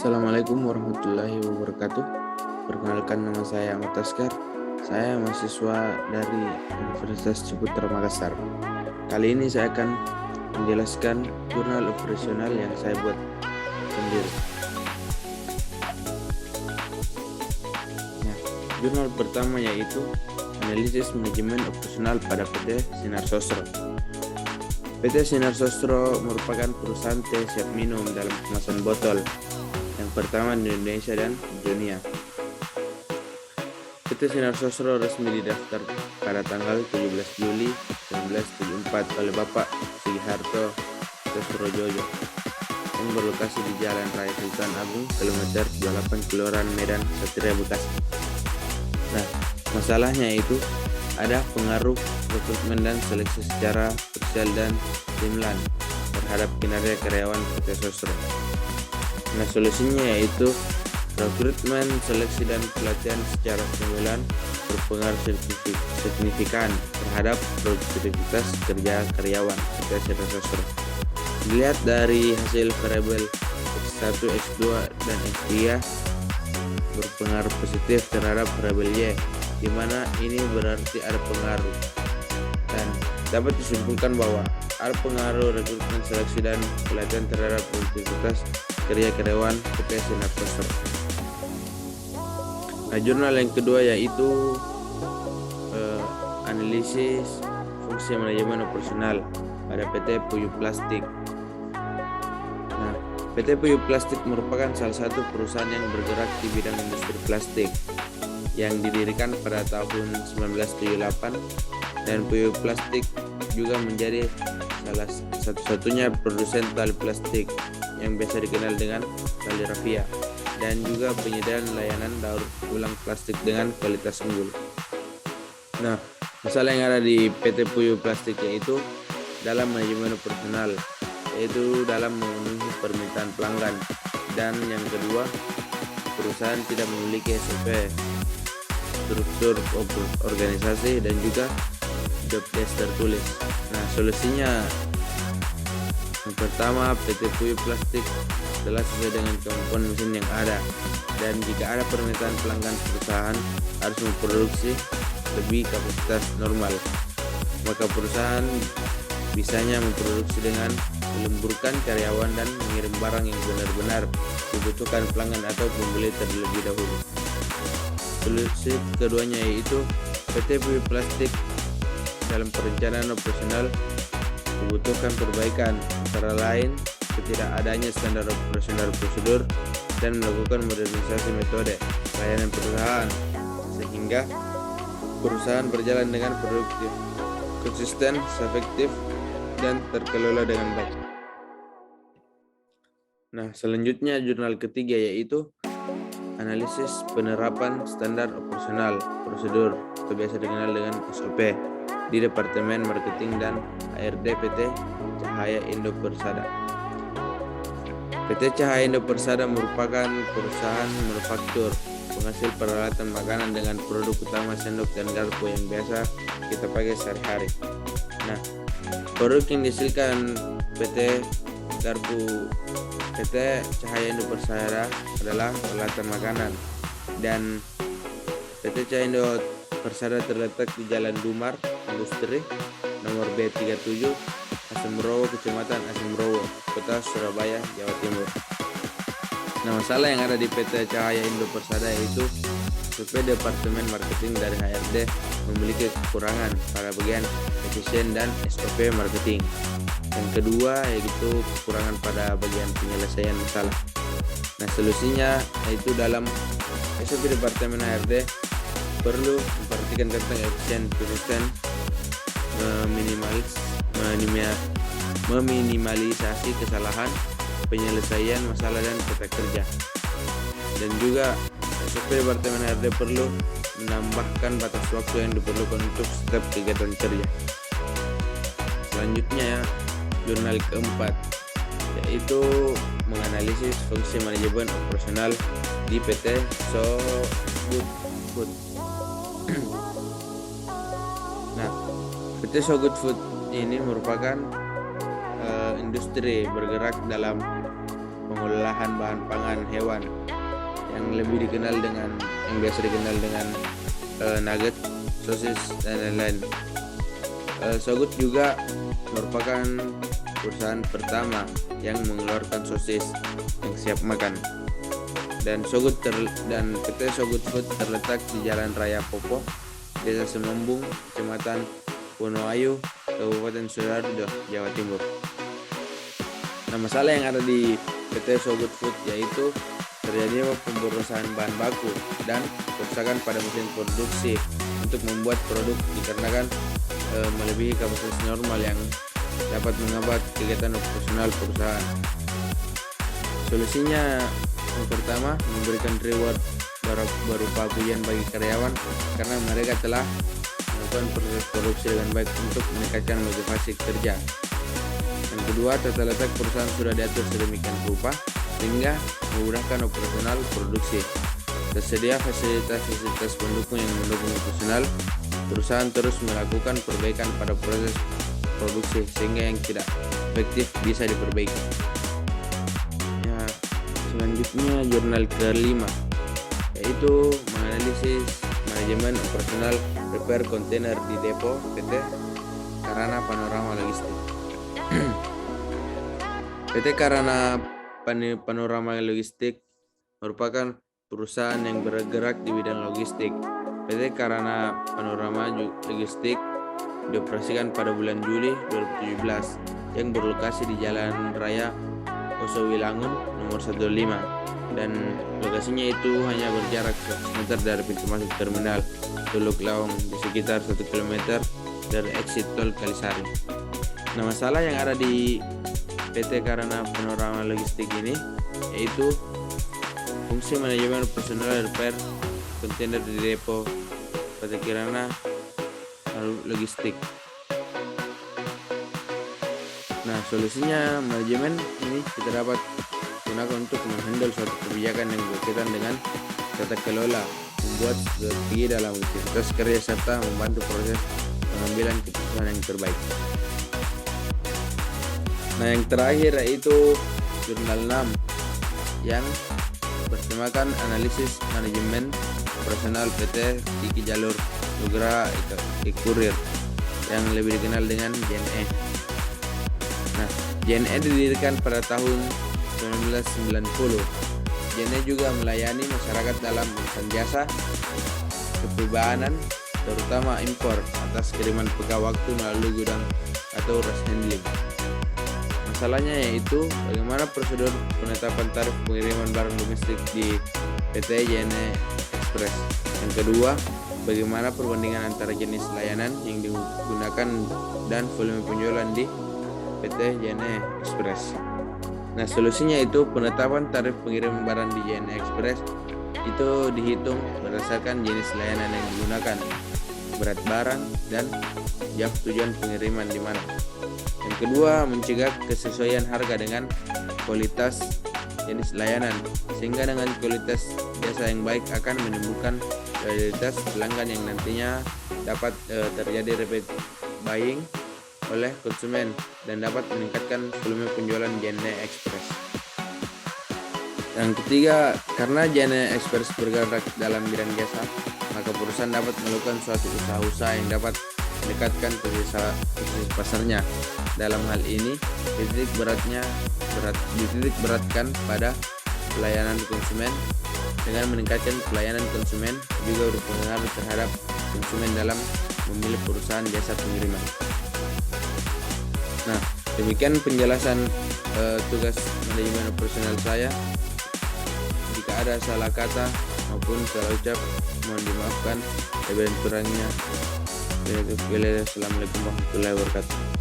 Assalamualaikum warahmatullahi wabarakatuh. Perkenalkan, nama saya Ahmad Taskar. Saya mahasiswa dari Universitas Ciputra Makassar. Kali ini saya akan menjelaskan jurnal operasional yang saya buat sendiri. Nah, jurnal pertama yaitu Analisis Manajemen Operasional pada PT Sinar Sosro. PT Sinar Sosro merupakan perusahaan teh siap minum dalam kemasan botol yang pertama di Indonesia dan dunia. PT Sinar Sosro resmi didaftar pada tanggal 17 Juli 1974 oleh Bapak Sugiharto Sosrojoyo yang berlokasi di Jalan Raya Sultan Agung, kilometer 28, Kelurahan Medan, Satria, Bekasi. Nah, masalahnya itu ada pengaruh rekrutmen dan seleksi secara parsial dan timeline terhadap kinerja karyawan PT Sosro. Nah, solusinya yaitu rekrutmen, seleksi, dan pelatihan secara simultan berpengaruh signifikan terhadap produktivitas kerja karyawan PT Sinar Sosro. Dilihat dari hasil variabel X1, X2, dan X3 berpengaruh positif terhadap variabel Y, di mana ini berarti ada pengaruh, dan dapat disimpulkan bahwa ada pengaruh rekrutmen, seleksi, dan pelatihan terhadap produktivitas kerja karyawan PT Sinar Sosro. Nah, jurnal yang kedua yaitu analisis fungsi manajemen operasional pada PT Puyuh Plastik. Nah, PT Puyuh Plastik merupakan salah satu perusahaan yang bergerak di bidang industri plastik yang didirikan pada tahun 1978, dan Puyuh Plastik juga menjadi salah satu-satunya produsen tali plastik yang biasa dikenal dengan tali rafia, dan juga penyediaan layanan daur ulang plastik dengan kualitas unggul. Nah, masalah yang ada di PT Puyuh Plastik yaitu dalam manajemen operasional, yaitu dalam memenuhi permintaan pelanggan, dan yang kedua, perusahaan tidak memiliki SOP, struktur organisasi, dan juga job desk tertulis. Nah, solusinya yang pertama, PT Puyuh Plastik telah sesuai dengan kemampuan mesin yang ada, dan jika ada permintaan pelanggan, perusahaan harus memproduksi lebih kapasitas normal. Maka perusahaan bisanya memproduksi dengan melemburkan karyawan dan mengirim barang yang benar-benar dibutuhkan pelanggan atau pembeli terlebih dahulu. Solusi keduanya yaitu PT Puyuh Plastik dalam perencanaan operasional membutuhkan perbaikan, antara lain ketidakadanya standar operasional prosedur dan melakukan modernisasi metode pelayanan perusahaan sehingga perusahaan berjalan dengan produktif, konsisten, efektif, dan terkelola dengan baik. Nah, selanjutnya jurnal ketiga yaitu analisis penerapan standar operasional prosedur atau biasa dikenal dengan SOP di Departemen Marketing dan HRD PT Cahaya Indo Persada. PT Cahaya Indo Persada merupakan perusahaan manufaktur penghasil peralatan makanan dengan produk utama sendok dan garpu yang biasa kita pakai sehari-hari. Nah, produk yang dihasilkan PT Cahaya Indo Persada adalah peralatan makanan, dan PT Cahaya Indo Persada terletak di Jalan Dumar Industri nomor B37, Asemrowo, Kecamatan Asemrowo, Kota Surabaya, Jawa Timur. Nah, masalah yang ada di PT Cahaya Indo Persada yaitu SOP Departemen Marketing dari HRD memiliki kekurangan pada bagian efisien dan SOP marketing. Yang kedua yaitu kekurangan pada bagian penyelesaian masalah. Nah, solusinya yaitu dalam SOP Departemen HRD perlu memperhatikan tentang efisien konsisten, meminimalisasi kesalahan, penyelesaian masalah, dan tata kerja. Dan juga SOP Departemen HRD perlu menambahkan batas waktu yang diperlukan untuk setiap kegiatan kerja. Selanjutnya jurnal keempat yaitu menganalisis fungsi manajemen operasional di PT So Good Food. Nah, PT So Good Food ini merupakan industri bergerak dalam pengolahan bahan pangan hewan yang biasa dikenal dengan nugget, sosis, dan lain-lain. So Good juga merupakan perusahaan pertama yang mengeluarkan sosis yang siap makan. Dan PT So Good Food terletak di Jalan Raya Popo, Desa Semembung, Kecamatan Wonoayu, Kabupaten Sidoarjo, Jawa Timur. Nah, masalah yang ada di PT So Good Food yaitu terjadinya pemborosan bahan baku dan kerusakan pada mesin produksi untuk membuat produk dikarenakan melebihi kapasitas normal yang dapat menghambat kegiatan operasional perusahaan. Solusinya yang pertama, memberikan reward berupa pujian bagi karyawan karena mereka telah melakukan proses produksi dengan baik untuk meningkatkan motivasi kerja. Yang kedua, tata letak perusahaan sudah diatur sedemikian rupa sehingga memudahkan operasional produksi. Tersedia fasilitas pendukung yang mendukung operasional. Perusahaan terus melakukan perbaikan pada proses produksi sehingga yang tidak efektif bisa diperbaiki. Ya, selanjutnya jurnal kelima yaitu menganalisis manajemen operasional repair kontainer di depo PT Karana Panorama Logistik. PT Karana Panorama Logistik merupakan perusahaan yang bergerak di bidang logistik. PT Karana Panorama Logistik dioperasikan pada bulan Juli 2017 yang berlokasi di Jalan Raya Osowilangun nomor 15 dan lokasinya itu hanya berjarak 100 meter dari pintu masuk terminal Teluk Lawang di sekitar 1 km dari exit tol Kalisari. Nah, masalah yang ada di PT Karana Panorama Logistik ini yaitu fungsi manajemen operasional repair kontainer di depo PT Karana Logistik. Nah, solusinya manajemen ini kita dapat gunakan untuk menghandle suatu kebijakan yang berkaitan dengan tata kelola, membuat strategi dalam aktivitas kerja serta membantu proses pengambilan keputusan yang terbaik. Nah, yang terakhir yaitu jurnal 6 yang bertemakan analisis manajemen operasional PT Tiki Jalur Nugra Kurir yang lebih dikenal dengan JNE. Nah, JNE didirikan pada tahun 1990. JNE juga melayani masyarakat dalam urusan jasa kepribadian terutama impor atas kiriman pegawai waktu melalui gudang atau rush handling. Masalahnya yaitu bagaimana prosedur penetapan tarif pengiriman barang domestik di PT JNE Express. Yang kedua, bagaimana perbandingan antara jenis layanan yang digunakan dan volume penjualan di PT JNE Express. Nah, solusinya itu penetapan tarif pengiriman barang di JNE Express itu dihitung berdasarkan jenis layanan yang digunakan, berat barang, dan jam tujuan pengiriman di mana. Yang kedua, mencegah kesesuaian harga dengan kualitas jenis layanan, sehingga dengan kualitas jasa yang baik akan menimbulkan loyalitas pelanggan yang nantinya dapat terjadi repeat buying oleh konsumen dan dapat meningkatkan volume penjualan JNE Express. Yang ketiga, karena JNE Express bergerak dalam bidang jasa, maka perusahaan dapat melakukan suatu usaha-usaha yang dapat meningkatkan posisi pasarnya. Dalam hal ini, titik beratkan pada pelayanan konsumen. Dengan meningkatkan pelayanan konsumen juga berpengaruh terhadap konsumen dalam memilih perusahaan jasa pengiriman. Nah, demikian penjelasan tugas manajemen operasional saya. Jika ada salah kata maupun salah ucap, mohon dimaafkan. Lebih kurangnya, assalamualaikum warahmatullahi wabarakatuh.